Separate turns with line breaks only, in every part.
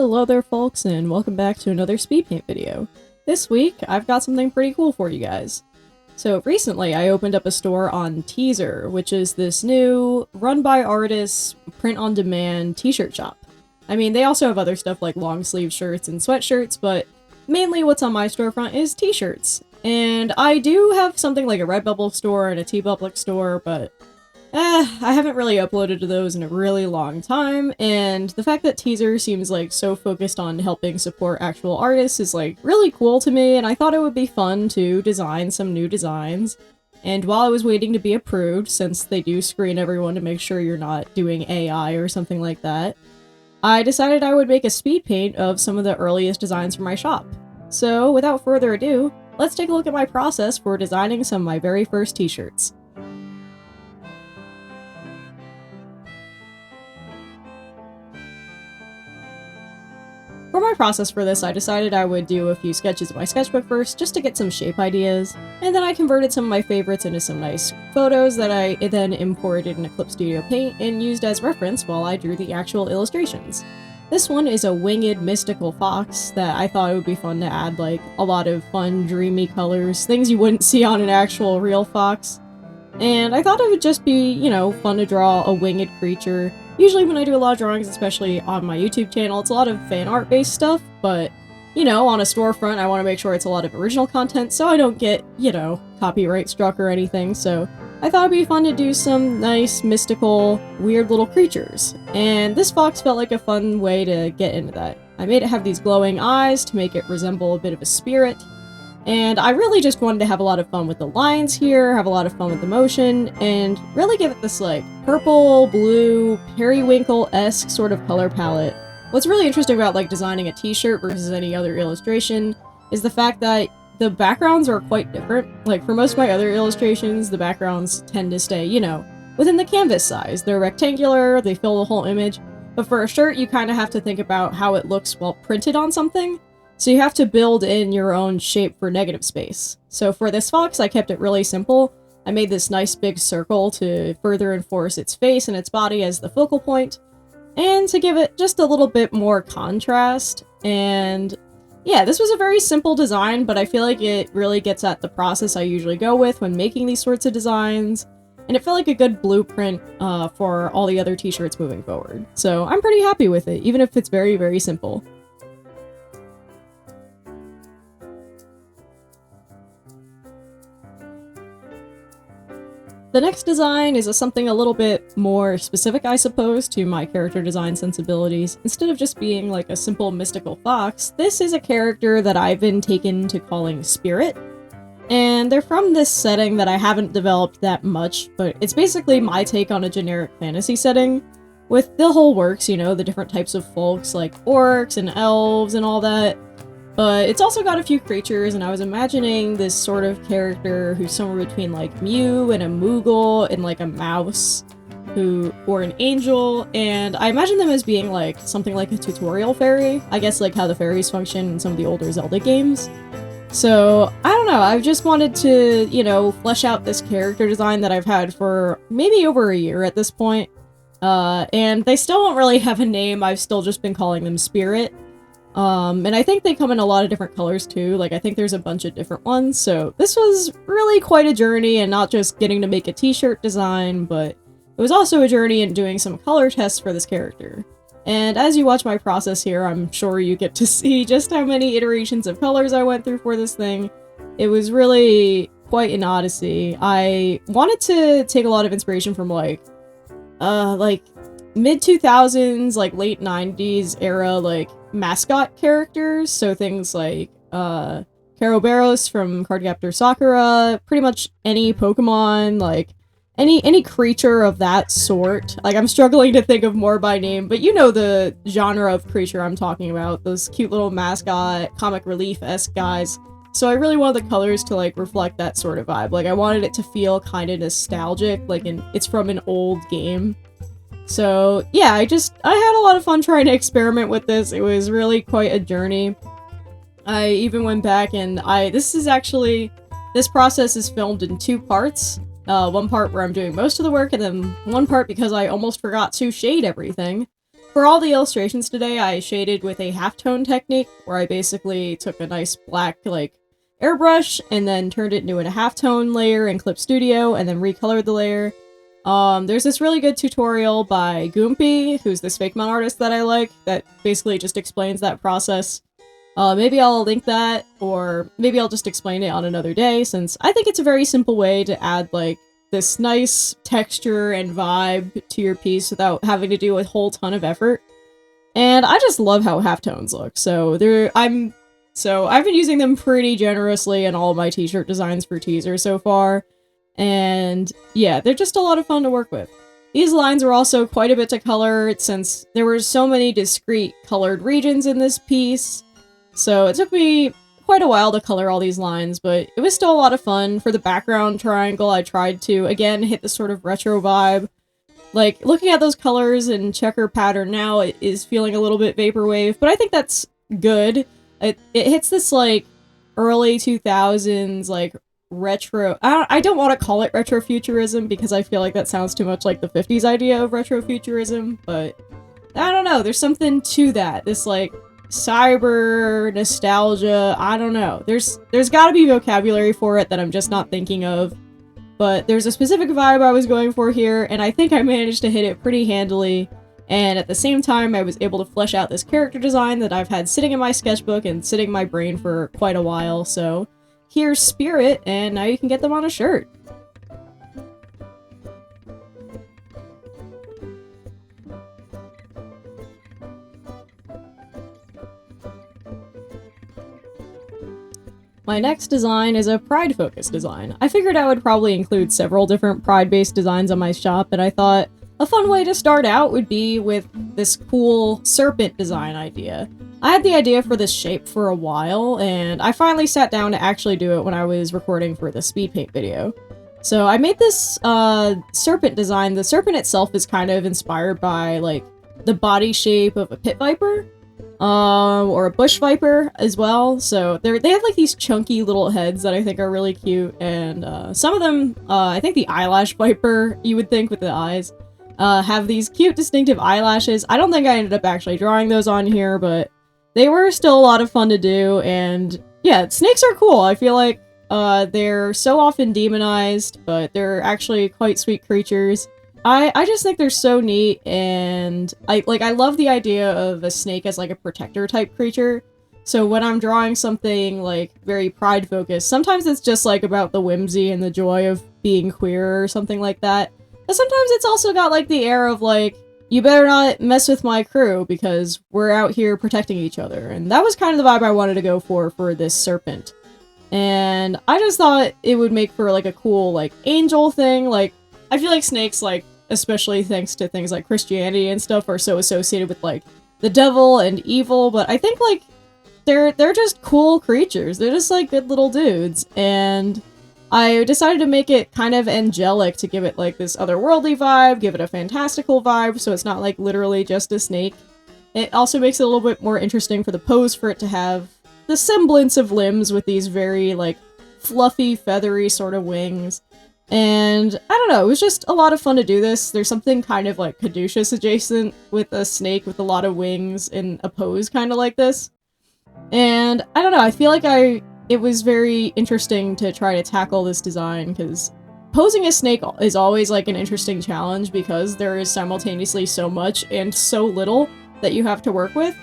Hello there folks, and welcome back to another speed paint video. This week, I've got something pretty cool for you guys. So recently, I opened up a store on TEEZR, which is this new, run-by-artists, print-on-demand t-shirt shop. I mean, they also have other stuff like long-sleeve shirts and sweatshirts, but mainly what's on my storefront is t-shirts. And I do have something like a Redbubble store and a TeePublic store, but I haven't really uploaded to those in a really long time, and the fact that TEEZR seems like so focused on helping support actual artists is like really cool to me, and I thought it would be fun to design some new designs. And while I was waiting to be approved, since they do screen everyone to make sure you're not doing AI or something like that, I decided I would make a speed paint of some of the earliest designs from my shop. So without further ado, let's take a look at my process for designing some of my very first t-shirts. For my process for this, I decided I would do a few sketches in my sketchbook first, just to get some shape ideas, and then I converted some of my favorites into some nice photos that I then imported in Clip Studio Paint and used as reference while I drew the actual illustrations. This one is a winged mystical fox that I thought it would be fun to add like a lot of fun dreamy colors, things you wouldn't see on an actual real fox. And I thought it would just be, you know, fun to draw a winged creature. Usually when I do a lot of drawings, especially on my YouTube channel, it's a lot of fan art based stuff, but, you know, on a storefront I want to make sure it's a lot of original content so I don't get, you know, copyright struck or anything, so I thought it'd be fun to do some nice, mystical, weird little creatures. And this fox felt like a fun way to get into that. I made it have these glowing eyes to make it resemble a bit of a spirit. And I really just wanted to have a lot of fun with the lines here, have a lot of fun with the motion, and really give it this like purple, blue, periwinkle-esque sort of color palette. What's really interesting about like designing a t-shirt versus any other illustration is the fact that the backgrounds are quite different. Like for most of my other illustrations, the backgrounds tend to stay, you know, within the canvas size. They're rectangular, they fill the whole image, but for a shirt you kind of have to think about how it looks while printed on something. So you have to build in your own shape for negative space. So for this fox, I kept it really simple. I made this nice big circle to further enforce its face and its body as the focal point, and to give it just a little bit more contrast. And yeah, this was a very simple design, but I feel like it really gets at the process I usually go with when making these sorts of designs, and it felt like a good blueprint for all the other t-shirts moving forward. So I'm pretty happy with it, even if it's very, very simple. The next design is something a little bit more specific, I suppose, to my character design sensibilities. Instead of just being like a simple mystical fox, this is a character that I've been taken to calling Spirit. And they're from this setting that I haven't developed that much, but it's basically my take on a generic fantasy setting, with the whole works, you know, the different types of folks like orcs and elves and all that. But it's also got a few creatures, and I was imagining this sort of character who's somewhere between like Mew and a Moogle and like a mouse, or an angel, and I imagine them as being like something like a tutorial fairy, I guess like how the fairies function in some of the older Zelda games. So, I don't know, I've just wanted to, you know, flesh out this character design that I've had for maybe over a year at this point. And they still don't really have a name, I've still just been calling them Spirit. And I think they come in a lot of different colors too, like I think there's a bunch of different ones, so this was really quite a journey, and not just getting to make a t-shirt design, but it was also a journey in doing some color tests for this character. And as you watch my process here, I'm sure you get to see just how many iterations of colors I went through for this thing. It was really quite an odyssey. I wanted to take a lot of inspiration from like mid-2000s, like late 90s era, like mascot characters, so things like Karoberos from Cardcaptor Sakura, pretty much any Pokemon, like any creature of that sort. Like I'm struggling to think of more by name, but you know the genre of creature I'm talking about, those cute little mascot, comic relief-esque guys. So I really wanted the colors to like reflect that sort of vibe. Like I wanted it to feel kind of nostalgic, like it's from an old game. So yeah, I had a lot of fun trying to experiment with this. It was really quite a journey. I even went back and this process is filmed in two parts. One part where I'm doing most of the work, and then one part because I almost forgot to shade everything. For all the illustrations today, I shaded with a halftone technique, where I basically took a nice black, like, airbrush, and then turned it into a halftone layer in Clip Studio, and then recolored the layer. There's this really good tutorial by Goompy, who's this fake mount artist that I like, that basically just explains that process. Maybe I'll link that, or maybe I'll just explain it on another day, since I think it's a very simple way to add, like, this nice texture and vibe to your piece without having to do a whole ton of effort. And I just love how halftones look, so I've been using them pretty generously in all of my t-shirt designs for TEEZR so far. And yeah, they're just a lot of fun to work with. These lines were also quite a bit to color, since there were so many discrete colored regions in this piece. So it took me quite a while to color all these lines, but it was still a lot of fun. For the background triangle, I tried to, again, hit this sort of retro vibe. Like, looking at those colors and checker pattern now, it is feeling a little bit vaporwave, but I think that's good. It hits this, like, early 2000s, like, retro... I don't want to call it retrofuturism, because I feel like that sounds too much like the 50s idea of retrofuturism, but I don't know, there's something to that. This, like, cyber nostalgia, I don't know. There's gotta be vocabulary for it that I'm just not thinking of, but there's a specific vibe I was going for here, and I think I managed to hit it pretty handily, and at the same time I was able to flesh out this character design that I've had sitting in my sketchbook and sitting in my brain for quite a while, so here's Spirit, and now you can get them on a shirt. My next design is a Pride-focused design. I figured I would probably include several different Pride-based designs on my shop, and I thought a fun way to start out would be with this cool serpent design idea. I had the idea for this shape for a while, and I finally sat down to actually do it when I was recording for the speed paint video. So I made this serpent design. The serpent itself is kind of inspired by, like, the body shape of a pit viper. Or a bush viper as well. So they have like these chunky little heads that I think are really cute, and some of them, I think the eyelash viper, you would think with the eyes, have these cute distinctive eyelashes. I don't think I ended up actually drawing those on here, but they were still a lot of fun to do, and yeah, snakes are cool. I feel like they're so often demonized, but they're actually quite sweet creatures. I just think they're so neat, and I love the idea of a snake as like a protector type creature. So when I'm drawing something like very pride focused, sometimes it's just like about the whimsy and the joy of being queer or something like that. But sometimes it's also got like the air of like, you better not mess with my crew because we're out here protecting each other. And that was kind of the vibe I wanted to go for this serpent. And I just thought it would make for like a cool like angel thing. Like, I feel like snakes, like, especially thanks to things like Christianity and stuff, are so associated with, like, the devil and evil, but I think, like, they're just cool creatures. They're just, like, good little dudes, and I decided to make it kind of angelic to give it, like, this otherworldly vibe, give it a fantastical vibe, so it's not, like, literally just a snake. It also makes it a little bit more interesting for the pose for it to have the semblance of limbs with these very, like, fluffy, feathery sort of wings. And I don't know, it was just a lot of fun to do this. There's something kind of like Caduceus adjacent with a snake with a lot of wings in a pose kind of like this. And I don't know, I feel like it was very interesting to try to tackle this design, because posing a snake is always like an interesting challenge because there is simultaneously so much and so little that you have to work with.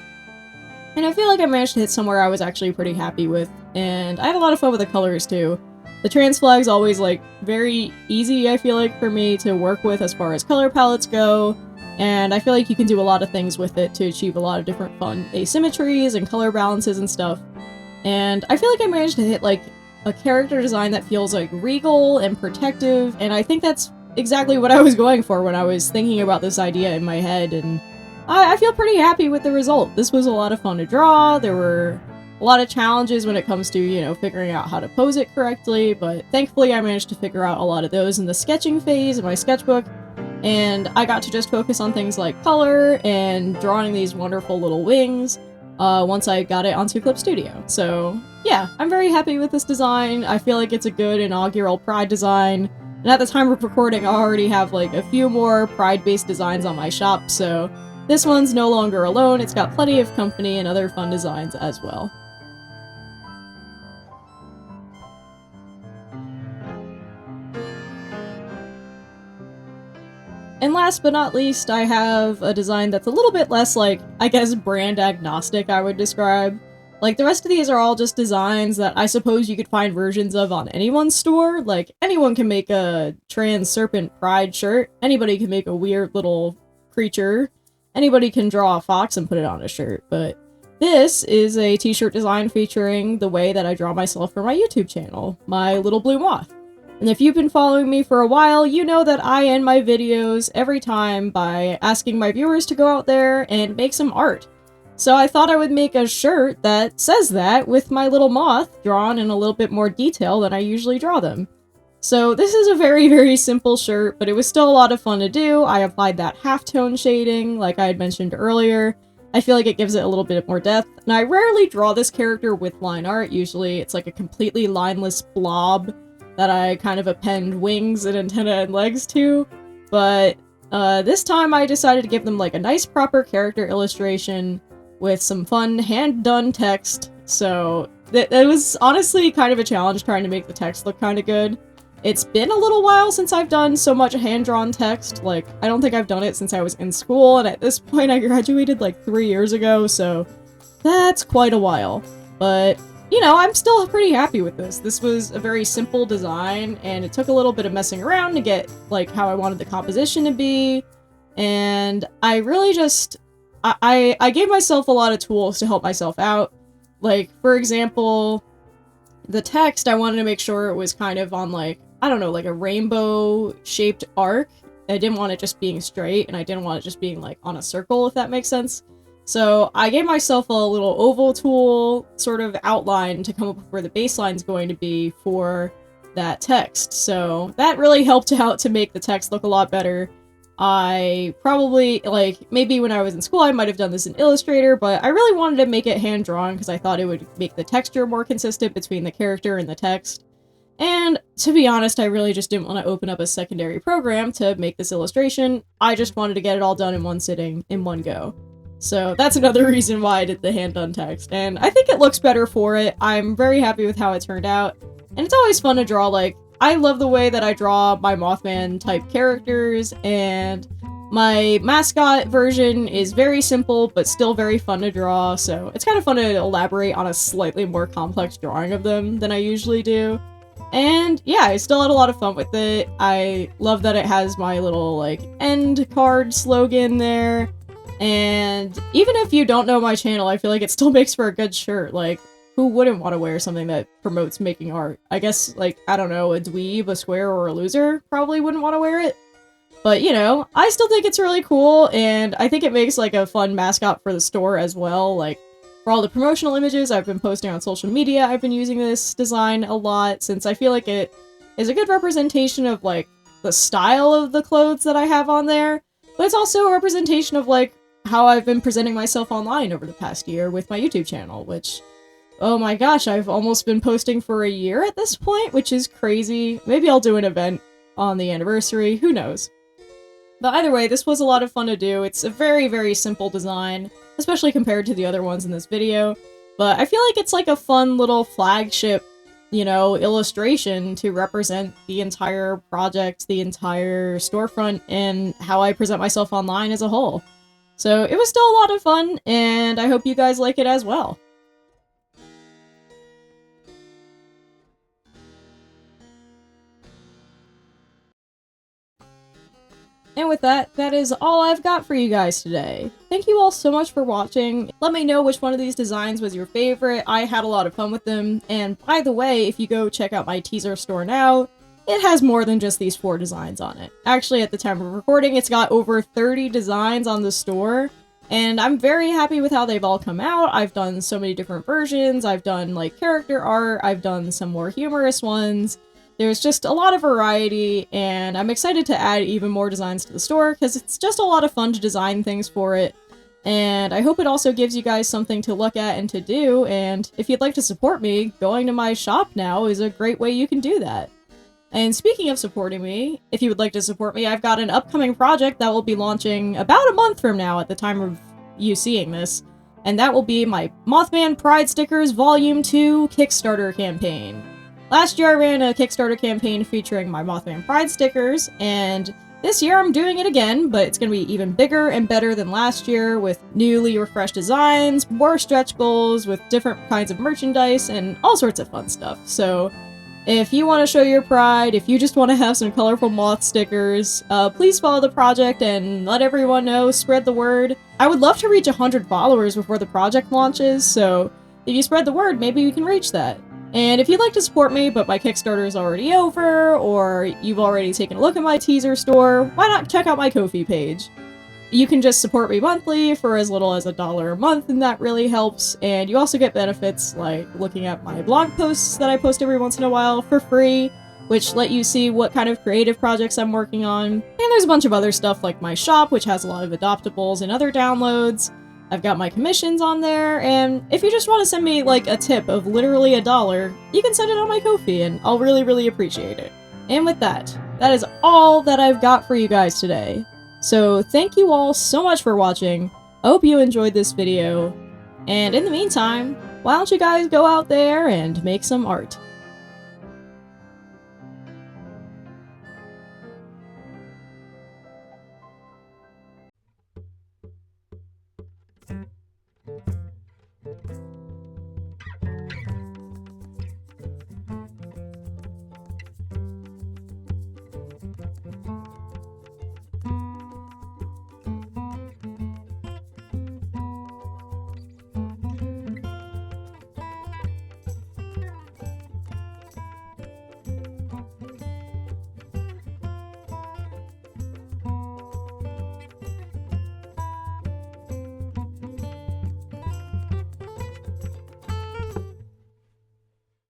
And I feel like I managed to hit somewhere I was actually pretty happy with, and I had a lot of fun with the colors too. The trans flag's always, like, very easy, I feel like, for me to work with as far as color palettes go, and I feel like you can do a lot of things with it to achieve a lot of different fun asymmetries and color balances and stuff. And I feel like I managed to hit, like, a character design that feels, like, regal and protective, and I think that's exactly what I was going for when I was thinking about this idea in my head, and I feel pretty happy with the result. This was a lot of fun to draw. There were a lot of challenges when it comes to, you know, figuring out how to pose it correctly, but thankfully I managed to figure out a lot of those in the sketching phase of my sketchbook, and I got to just focus on things like color and drawing these wonderful little wings once I got it onto Clip Studio. So yeah, I'm very happy with this design. I feel like it's a good inaugural Pride design, and at the time of recording I already have like a few more Pride-based designs on my shop, so this one's no longer alone, it's got plenty of company and other fun designs as well. And last but not least, I have a design that's a little bit less, like, I guess brand agnostic, I would describe. Like, the rest of these are all just designs that I suppose you could find versions of on anyone's store. Like, anyone can make a trans serpent pride shirt, anybody can make a weird little creature, anybody can draw a fox and put it on a shirt, but this is a t-shirt design featuring the way that I draw myself for my YouTube channel, my little blue moth. And if you've been following me for a while, you know that I end my videos every time by asking my viewers to go out there and make some art. So I thought I would make a shirt that says that with my little moth drawn in a little bit more detail than I usually draw them. So this is a very, very simple shirt, but it was still a lot of fun to do. I applied that halftone shading, like I had mentioned earlier. I feel like it gives it a little bit more depth, and I rarely draw this character with line art. Usually it's like a completely lineless blob that I kind of append wings and antenna and legs to, but this time I decided to give them like a nice proper character illustration with some fun hand-done text, so it was honestly kind of a challenge trying to make the text look kind of good. It's been a little while since I've done so much hand-drawn text, like, I don't think I've done it since I was in school, and at this point I graduated like 3 years ago, so that's quite a while. But you know, I'm still pretty happy with this. This was a very simple design, and it took a little bit of messing around to get, like, how I wanted the composition to be, and I really just... I gave myself a lot of tools to help myself out. Like, for example, the text, I wanted to make sure it was kind of on, like, I don't know, like a rainbow-shaped arc. I didn't want it just being straight, and I didn't want it just being, like, on a circle, if that makes sense. So I gave myself a little oval tool sort of outline to come up with where the baseline's going to be for that text. So that really helped out to make the text look a lot better. I probably, like, maybe when I was in school I might have done this in Illustrator, but I really wanted to make it hand-drawn because I thought it would make the texture more consistent between the character and the text. And to be honest, I really just didn't want to open up a secondary program to make this illustration. I just wanted to get it all done in one sitting, in one go. So that's another reason why I did the hand-done text, and I think it looks better for it. I'm very happy with how it turned out, and it's always fun to draw. Like, I love the way that I draw my Mothman-type characters, and my mascot version is very simple, but still very fun to draw, so it's kind of fun to elaborate on a slightly more complex drawing of them than I usually do. And yeah, I still had a lot of fun with it. I love that it has my little, like, end card slogan there. And even if you don't know my channel, I feel like it still makes for a good shirt. Like, who wouldn't want to wear something that promotes making art? I guess, like, I don't know, a dweeb, a square, or a loser probably wouldn't want to wear it. But, you know, I still think it's really cool, and I think it makes, like, a fun mascot for the store as well. Like, for all the promotional images I've been posting on social media, I've been using this design a lot, since I feel like it is a good representation of, like, the style of the clothes that I have on there. But it's also a representation of, like, how I've been presenting myself online over the past year with my YouTube channel, which, oh my gosh, I've almost been posting for a year at this point, which is crazy. Maybe I'll do an event on the anniversary, who knows. But either way, this was a lot of fun to do. It's a very, very simple design, especially compared to the other ones in this video, but I feel like it's like a fun little flagship, you know, illustration to represent the entire project, the entire storefront, and how I present myself online as a whole. So it was still a lot of fun, and I hope you guys like it as well. And with that, that is all I've got for you guys today. Thank you all so much for watching. Let me know which one of these designs was your favorite. I had a lot of fun with them. And by the way, if you go check out my TEEZR store now, it has more than just these 4 designs on it. Actually, at the time of recording, it's got over 30 designs on the store. And I'm very happy with how they've all come out. I've done so many different versions. I've done, like, character art. I've done some more humorous ones. There's just a lot of variety, and I'm excited to add even more designs to the store, because it's just a lot of fun to design things for it. And I hope it also gives you guys something to look at and to do, and if you'd like to support me, going to my shop now is a great way you can do that. And speaking of supporting me, if you would like to support me, I've got an upcoming project that will be launching about a month from now at the time of you seeing this, and that will be my Mothman Pride Stickers Volume 2 Kickstarter campaign. Last year I ran a Kickstarter campaign featuring my Mothman Pride stickers, and this year I'm doing it again, but it's going to be even bigger and better than last year with newly refreshed designs, more stretch goals with different kinds of merchandise, and all sorts of fun stuff. So if you want to show your pride, if you just want to have some colorful moth stickers, please follow the project and let everyone know, spread the word. I would love to reach 100 followers before the project launches, so if you spread the word, maybe we can reach that. And if you'd like to support me, but my Kickstarter is already over, or you've already taken a look at my TEEZR store, why not check out my Ko-fi page? You can just support me monthly for as little as $1 a month, and that really helps. And you also get benefits like looking at my blog posts that I post every once in a while for free, which let you see what kind of creative projects I'm working on. And there's a bunch of other stuff like my shop, which has a lot of adoptables and other downloads. I've got my commissions on there, and if you just want to send me like a tip of literally $1, you can send it on my Ko-fi, and I'll really appreciate it. And with that, that is all that I've got for you guys today. So thank you all so much for watching. I hope you enjoyed this video, and in the meantime, why don't you guys go out there and make some art?